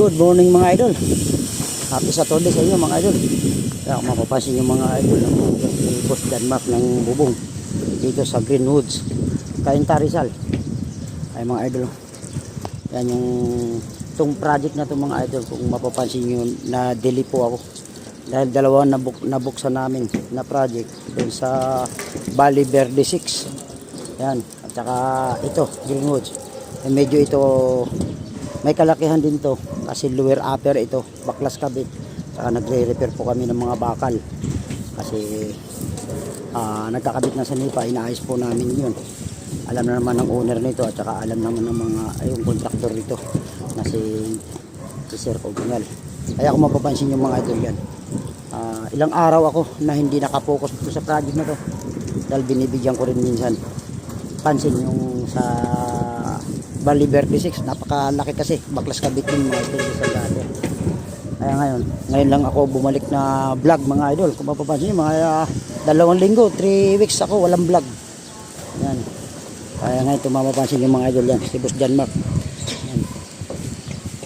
Good morning mga idol. Happy Saturday sa inyo mga idol. Kaya kung mapapansin yung mga idol, si Boss Denmark ng bubong dito sa Greenwoods, Cainta Rizal. Ay mga idol, yan yung itong project na itong mga idol. Kung mapapansin nyo, na-delay po ako dahil dalawa nabuksan namin na project doon sa Valle Verde 6. Yan, at saka ito Greenwoods. Medyo ito may kalakihan din to kasi lower upper ito, baklas kabit. Saka nagre-repair po kami ng mga bakal kasi nagkakabit na sa nipa, inaayos po namin yun. Alam na naman ng owner nito at saka alam naman ng mga yung contractor nito na si Sir Cogunal. Kaya kung mapapansin yung mga idol yan, ilang araw ako na hindi nakapokus sa project na to dahil binibigyan ko rin minsan pansin yung sa Valle Verde 6, napakalaki kasi, baklas kabit yung mga idol sa dati. Kaya ngayon lang ako bumalik na vlog mga idol. Kung mapapansin nyo, mga 2 linggo, 3 weeks ako walang vlog. Yan. Kaya ngayon ito mapapansin yung mga idol yan, si Boss Denmark. Yan.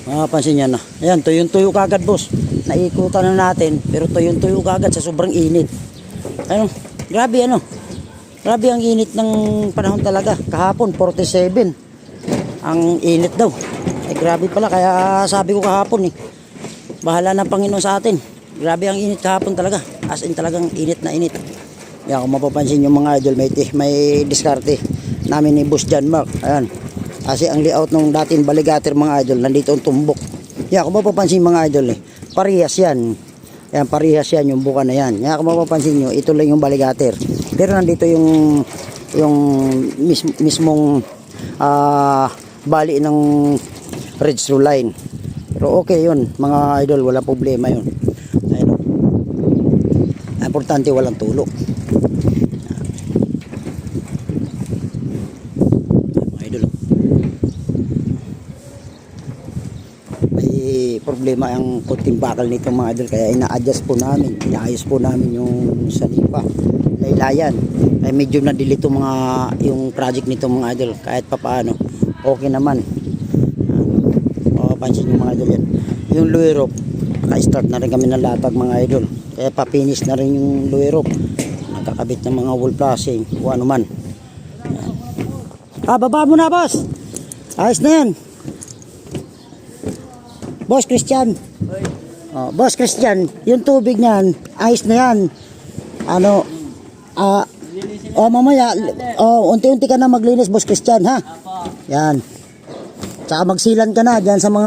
Mapapansin yan na. Ayan, tuyong-tuyo kagad boss. Naikutan na natin, pero tuyong-tuyo kagad sa sobrang init. Ano, grabe ano. Grabe ang init ng panahon talaga. Kahapon, 47. Ang init daw. Ay grabe pala, kaya sabi ko kahapon bahala ng Panginoon sa atin. Grabe ang init kahapon talaga. As in talagang init na init. Yan, kung mapapansin yung mga idol, may diskarte namin ni Boss Denmark. Ayan. Kasi ang layout ng dating baligater mga idol, nandito ang tumbok. Yan, kung mapapansin mga idol, parehas yan. Yan, parehas yan yung buka na yan. Yan, kung mapapansin nyo, ito lang yung baligater. Pero nandito yung mismong bali ng red through line. Pero okay yun mga idol, walang problema yun. Ayun. Importante walang tulo. Mga idol, may problema ang kunting bakal nito mga idol, kaya ina-adjust po namin, inaayos po namin yung sanipa, laylayan. Ay medyo na-delete yung project nito mga idol, kahit papaano okay naman. Mapapansin yung mga idol yan. Yung lower rope, naka-start na rin kami ng latag mga idol, kaya pa-finish na rin yung lower rope, nakakabit ng mga wall flashing o ano man. Baba mo na boss, ayos na yan Boss Christian. Boss Christian, yung tubig niyan ayos na yan. Ano mamaya unti-unti ka na maglinis Boss Christian ha. Yan. Tsaka magsilan ka na dyan sa mga